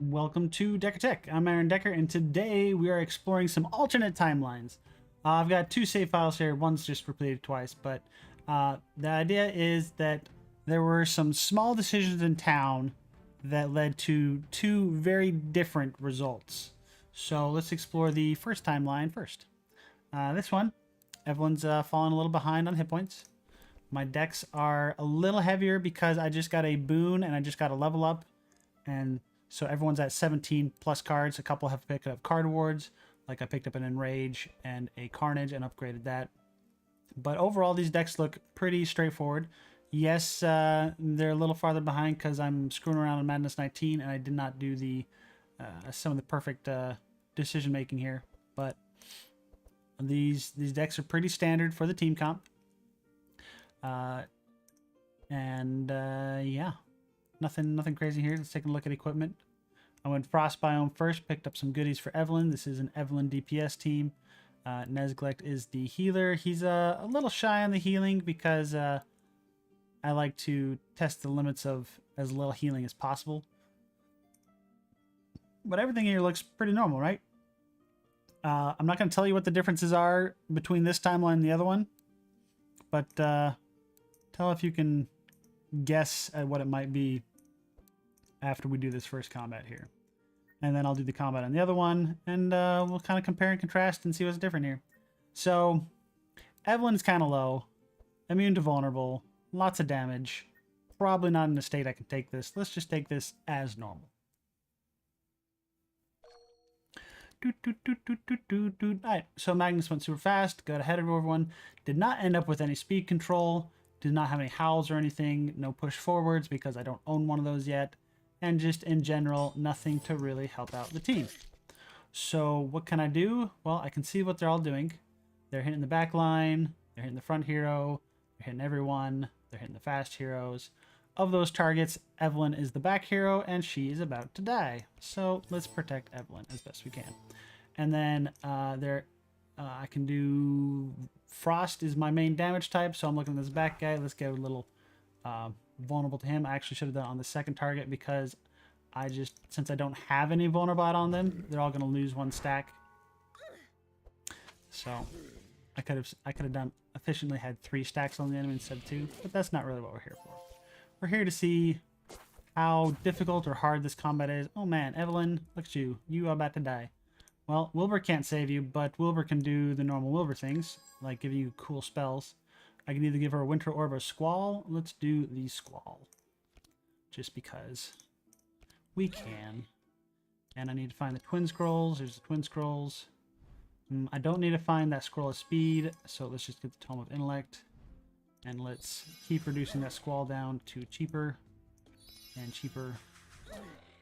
Welcome to Decker Tech. I'm Aaron Decker, and today we are exploring some alternate timelines. I've got two save files here. One's just repleted twice, but the idea is that there were some small decisions in town that led to two very different results. So let's explore the first timeline first. This one, Evelyn's fallen a little behind on hit points. My decks are a little heavier because I just got a boon and I just got a level up, and so everyone's at 17 plus cards. A couple have picked up card awards, like I picked up an Enrage and a Carnage and upgraded that. But overall, these decks look pretty straightforward. Yes, they're a little farther behind because I'm screwing around in Madness 19 and I did not do the some of the perfect decision making here. But these decks are pretty standard for the team comp. Yeah. Nothing crazy here. Let's take a look at equipment. I went Frost Biome first, picked up some goodies for Evelyn. This is an Evelyn DPS team. Nezglect is the healer. He's a little shy on the healing because I like to test the limits of as little healing as possible. But everything here looks pretty normal, right? I'm not going to tell you what the differences are between this timeline and the other one, but tell if you can guess at what it might be after we do this first combat here. And then I'll do the combat on the other one, and we'll kind of compare and contrast and see what's different here. So, Evelyn's kind of low, immune to vulnerable, lots of damage, probably not in a state I can take this. Let's just take this as normal. Alright, so Magnus went super fast, got ahead of everyone, did not end up with any speed control, did not have any howls or anything, no push forwards because I don't own one of those yet, and just in general, nothing to really help out the team. So what can I do? Well, I can see what they're all doing. They're hitting the back line, they're hitting the front hero, they're hitting everyone, they're hitting the fast heroes. Of those targets, Evelyn is the back hero, and she is about to die. So let's protect Evelyn as best we can. And then I can do... Frost is my main damage type, so I'm looking at this back guy. Let's get a little vulnerable to him. I actually should have done it on the second target because since I don't have any vulnerable on them, they're all going to lose one stack. So I could have done efficiently had 3 stacks on the enemy instead of 2, but that's not really what we're here for. We're here to see how difficult or hard this combat is. Oh man, Evelyn, look at you. You are about to die. Well, Wilbur can't save you, but Wilbur can do the normal Wilbur things, like give you cool spells. I can either give her a Winter Orb or a Squall. Let's do the Squall. Just because we can. And I need to find the Twin Scrolls. There's the Twin Scrolls. I don't need to find that Scroll of Speed, so let's just get the Tome of Intellect. And let's keep reducing that Squall down to cheaper and cheaper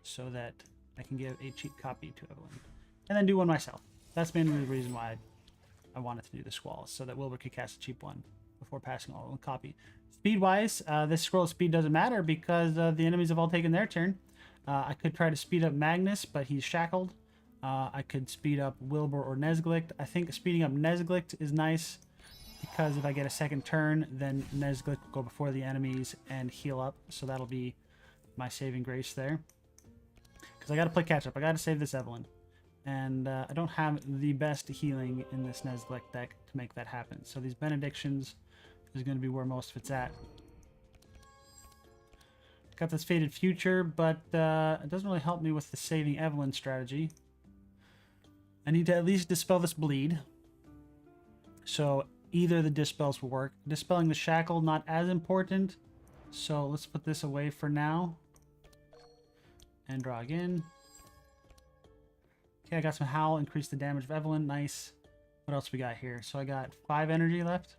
so that I can give a cheap copy to Evelyn. And then do one myself. That's mainly the reason why I wanted to do the Squall, so that Wilbur could cast a cheap one before passing all one copy. Speed-wise, this Scroll of Speed doesn't matter because the enemies have all taken their turn. I could try to speed up Magnus, but he's shackled. I could speed up Wilbur or Nezglect. I think speeding up Nezglect is nice because if I get a second turn, then Nezglect will go before the enemies and heal up. So that'll be my saving grace there. Because I got to play catch-up. I got to save this Evelyn. And I don't have the best healing in this Nezglect deck to make that happen. So these Benedictions is going to be where most of it's at. Got this Fated Future, but it doesn't really help me with the saving Evelyn strategy. I need to at least dispel this bleed. So either the dispels will work. Dispelling the shackle, not as important. So let's put this away for now. And draw again. Okay, I got some Howl, increase the damage of Evelyn. Nice. What else we got here? So I got 5 energy left.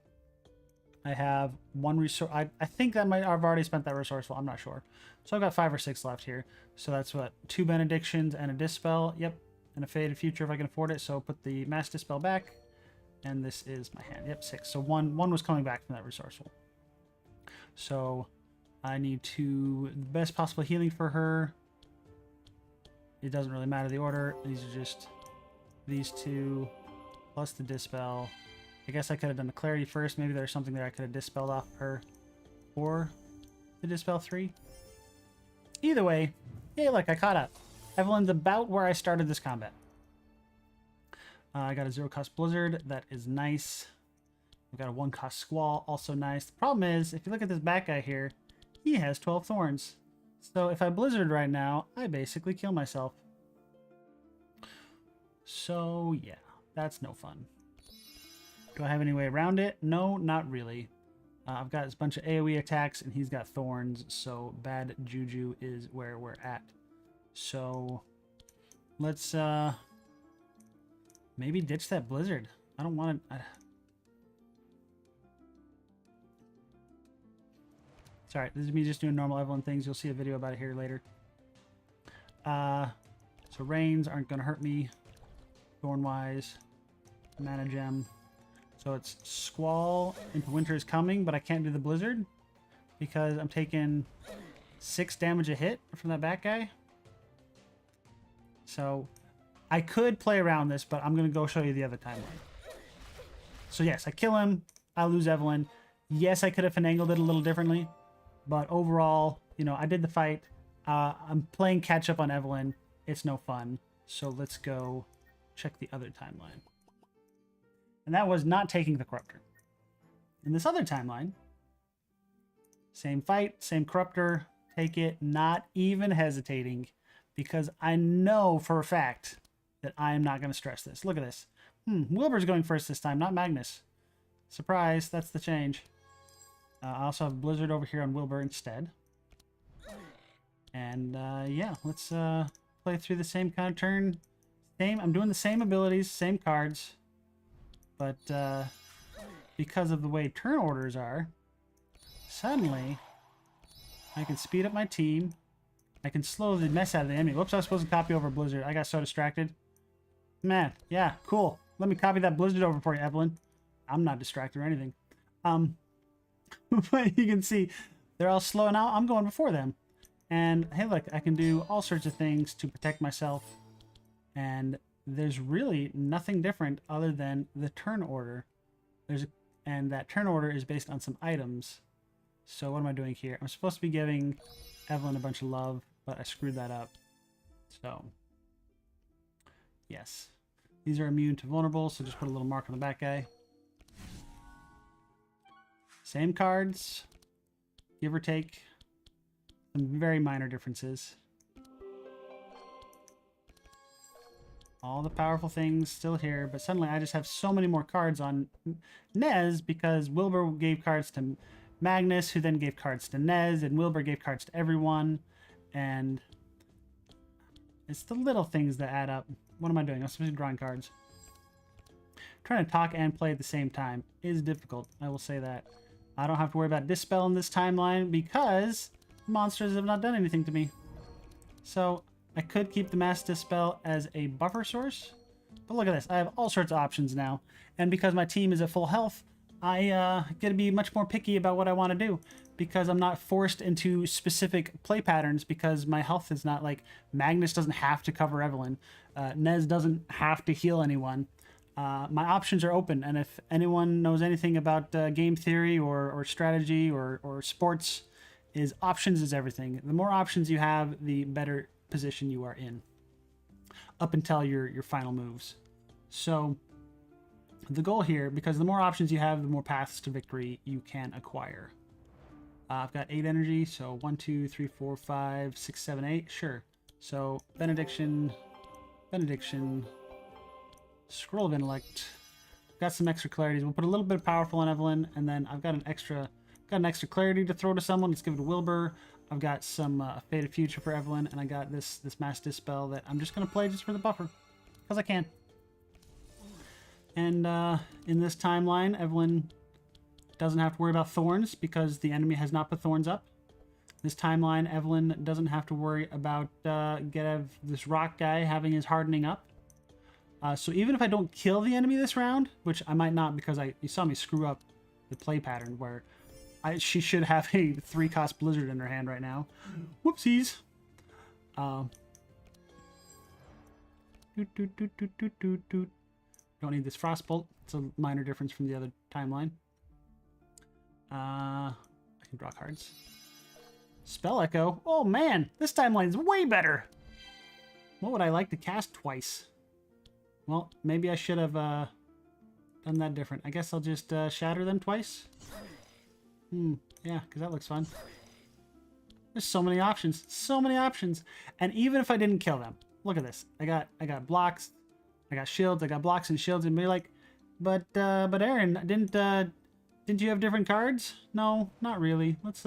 I have 1 resource. I think that I've already spent that resourceful. I'm not sure. So I've got 5 or 6 left here. So that's what? 2 Benedictions and a Dispel. Yep. And a Faded Future if I can afford it. So put the Mass Dispel back. And this is my hand. Yep, 6. So one was coming back from that resourceful. So I need to... the best possible healing for her. It doesn't really matter the order. These are just these 2 plus the Dispel. I guess I could have done the Clarity first. Maybe there's something there I could have dispelled off her or the Dispel 3. Either way, hey, look, I caught up. Evelyn's about where I started this combat. I got a 0-cost Blizzard. That is nice. We got a 1-cost Squall. Also nice. The problem is, if you look at this back guy here, he has 12 thorns. So if I Blizzard right now, I basically kill myself. So yeah, that's no fun. Do I have any way around it? No, not really. I've got this bunch of AoE attacks, and he's got thorns, so bad juju is where we're at. So let's maybe ditch that Blizzard. I don't want to... Sorry, this is me just doing normal Evelyn things. You'll see a video about it here later. So Rains aren't going to hurt me. Thornwise. Mana Gem. So it's Squall into Winter is coming, but I can't do the Blizzard because I'm taking 6 damage a hit from that back guy. So I could play around this, but I'm going to go show you the other timeline. So yes, I kill him. I lose Evelyn. Yes, I could have finagled it a little differently, but overall, you know, I did the fight. I'm playing catch up on Evelyn. It's no fun. So let's go check the other timeline. And that was not taking the Corruptor. In this other timeline, same fight, same Corruptor, take it, not even hesitating, because I know for a fact that I am not going to stress this. Look at this. Wilbur's going first this time, not Magnus. Surprise, that's the change. I also have Blizzard over here on Wilbur instead. And yeah, let's play through the same kind of turn. I'm doing the same abilities, same cards. But because of the way turn orders are, suddenly I can speed up my team. I can slow the mess out of the enemy. Whoops, I was supposed to copy over Blizzard. I got so distracted. Man, yeah, cool. Let me copy that Blizzard over for you, Evelyn. I'm not distracted or anything. But you can see they're all slowing out. I'm going before them. And hey, look, I can do all sorts of things to protect myself. And there's really nothing different other than the turn order. And that turn order is based on some items. So what am I doing here? I'm supposed to be giving Evelyn a bunch of love, but I screwed that up. So, yes. These are immune to vulnerable, so just put a little mark on the back guy. Same cards, give or take. Some very minor differences. All the powerful things still here, but suddenly I just have so many more cards on Nez because Wilbur gave cards to Magnus, who then gave cards to Nez, and Wilbur gave cards to everyone. And it's the little things that add up. What am I doing? I'm supposed to be drawing cards. Trying to talk and play at the same time is difficult, I will say that. I don't have to worry about Dispel in this timeline because monsters have not done anything to me. So I could keep the Mass Dispel as a buffer source. But look at this. I have all sorts of options now. And because my team is at full health, I get to be much more picky about what I want to do. Because I'm not forced into specific play patterns because my health is not like... Magnus doesn't have to cover Evelyn. Nez doesn't have to heal anyone. My options are open, and if anyone knows anything about game theory or strategy or sports, options is everything. The more options you have, the better position you are in, up until your final moves. So the goal here, because the more options you have, the more paths to victory you can acquire. I've got 8 energy, so 1, 2, 3, 4, 5, 6, 7, 8. Sure. So Benediction, Scroll of Intellect. Got some extra clarities. We'll put a little bit of powerful on Evelyn, and then I've got an extra clarity to throw to someone. Let's give it to Wilbur. I've got some Faded Future for Evelyn, and I got this Mass Dispel that I'm just going to play just for the buffer, because I can. And in this timeline, Evelyn doesn't have to worry about thorns because the enemy has not put thorns up. This timeline, Evelyn doesn't have to worry about this rock guy having his hardening up. So even if I don't kill the enemy this round, which I might not because you saw me screw up the play pattern where she should have a 3-cost Blizzard in her hand right now. Whoopsies. Don't need this Frostbolt. It's a minor difference from the other timeline. I can draw cards. Spell Echo. Oh man, this timeline is way better. What would I like to cast twice? Well, maybe I should have done that different. I guess I'll just shatter them twice. Yeah, because that looks fun. There's so many options. So many options. And even if I didn't kill them, look at this. I got blocks, I got shields, I got blocks and shields, and be like, but Aaron, didn't you have different cards? No, not really. Let's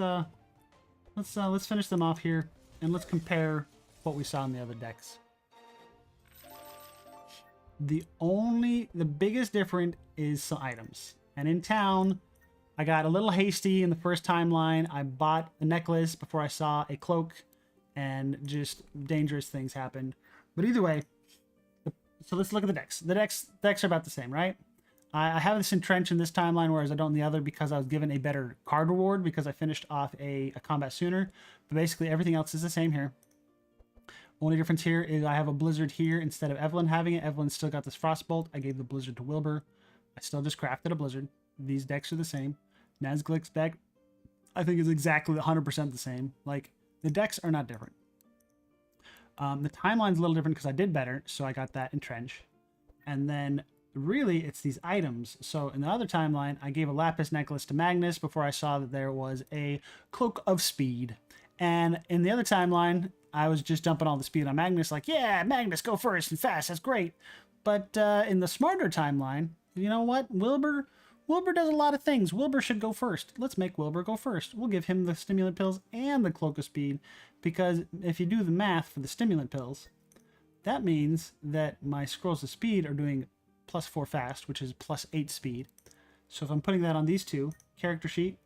finish them off here and let's compare what we saw in the other decks. The biggest difference is some items. And in town, I got a little hasty in the first timeline. I bought a necklace before I saw a cloak, and just dangerous things happened. But either way, so let's look at the decks. The decks are about the same, right? I have this entrench in this timeline, whereas I don't in the other, because I was given a better card reward because I finished off a combat sooner. But basically everything else is the same here. Only difference here is I have a Blizzard here instead of Evelyn having it. Evelyn still got this Frostbolt. I gave the Blizzard to Wilbur. I still just crafted a Blizzard. These decks are the same. Nazgul's deck, I think, is exactly 100% the same. Like, the decks are not different. The timeline's a little different because I did better, so I got that entrench. And then really it's these items. So in the other timeline, I gave a Lapis necklace to Magnus before I saw that there was a Cloak of Speed. And in the other timeline, I was just dumping all the speed on Magnus, like, yeah, Magnus, go first and fast, that's great. But in the smarter timeline, you know what? Wilbur does a lot of things. Wilbur should go first. Let's make Wilbur go first. We'll give him the stimulant pills and the Cloak of Speed, because if you do the math for the stimulant pills, that means that my Scrolls of Speed are doing +4 fast, which is +8 speed. So if I'm putting that on these two, character sheet,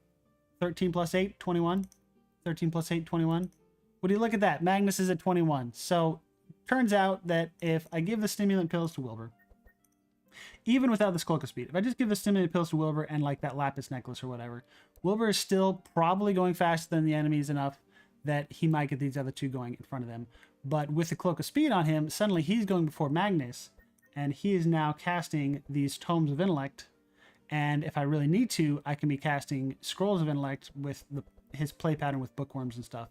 13 + 8, 21. 13 + 8, 21. Would you look at that? Magnus is at 21. So turns out that if I give the stimulant pills to Wilbur, even without this Cloak of Speed, if I just give the stimulant pills to Wilbur and like that Lapis necklace or whatever, Wilbur is still probably going faster than the enemies enough that he might get these other two going in front of them. But with the Cloak of Speed on him, suddenly he's going before Magnus, and he is now casting these Tomes of Intellect. And if I really need to, I can be casting Scrolls of Intellect with his play pattern with bookworms and stuff.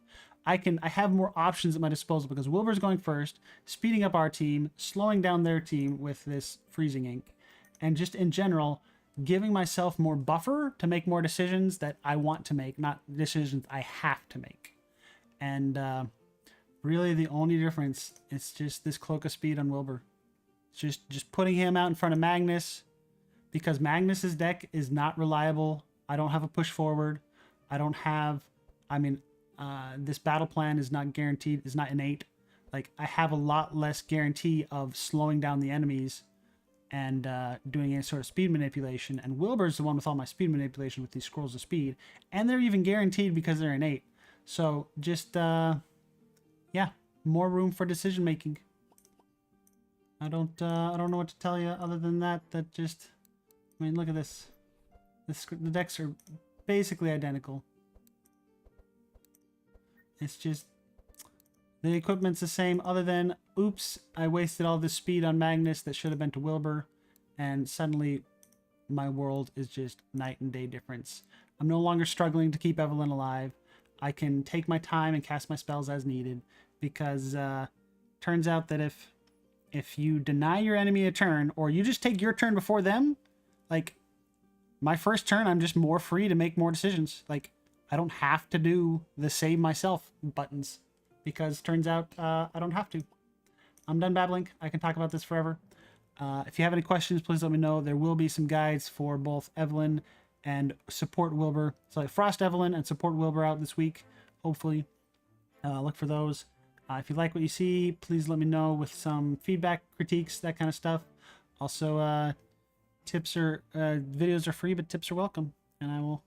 I have more options at my disposal because Wilbur's going first, speeding up our team, slowing down their team with this freezing ink, and just in general giving myself more buffer to make more decisions that I want to make, not decisions I have to make. And really the only difference is just this Cloak of Speed on Wilbur. It's just putting him out in front of Magnus, because Magnus's deck is not reliable. I don't have a push forward. I don't have, this battle plan is not guaranteed, is not innate. Like, I have a lot less guarantee of slowing down the enemies and doing any sort of speed manipulation. And Wilbur's the one with all my speed manipulation with these Scrolls of Speed. And they're even guaranteed because they're innate. So just, yeah, more room for decision making. I don't know what to tell you other than that just, look at this. The decks are basically identical. It's just the equipment's the same, other than, oops, I wasted all this speed on Magnus that should have been to Wilbur, and suddenly my world is just night and day difference. I'm no longer struggling to keep Evelyn alive. I can take my time and cast my spells as needed, because turns out that if you deny your enemy a turn, or you just take your turn before them, like, my first turn, I'm just more free to make more decisions. Like, I don't have to do the save myself buttons, because turns out I don't have to. I'm done babbling. I can talk about this forever. If you have any questions, please let me know. There will be some guides for both Evelyn and Support Wilbur. So like Frost Evelyn and Support Wilbur out this week, hopefully. Look for those. If you like what you see, please let me know with some feedback, critiques, that kind of stuff. Also, videos are free, but tips are welcome. And I will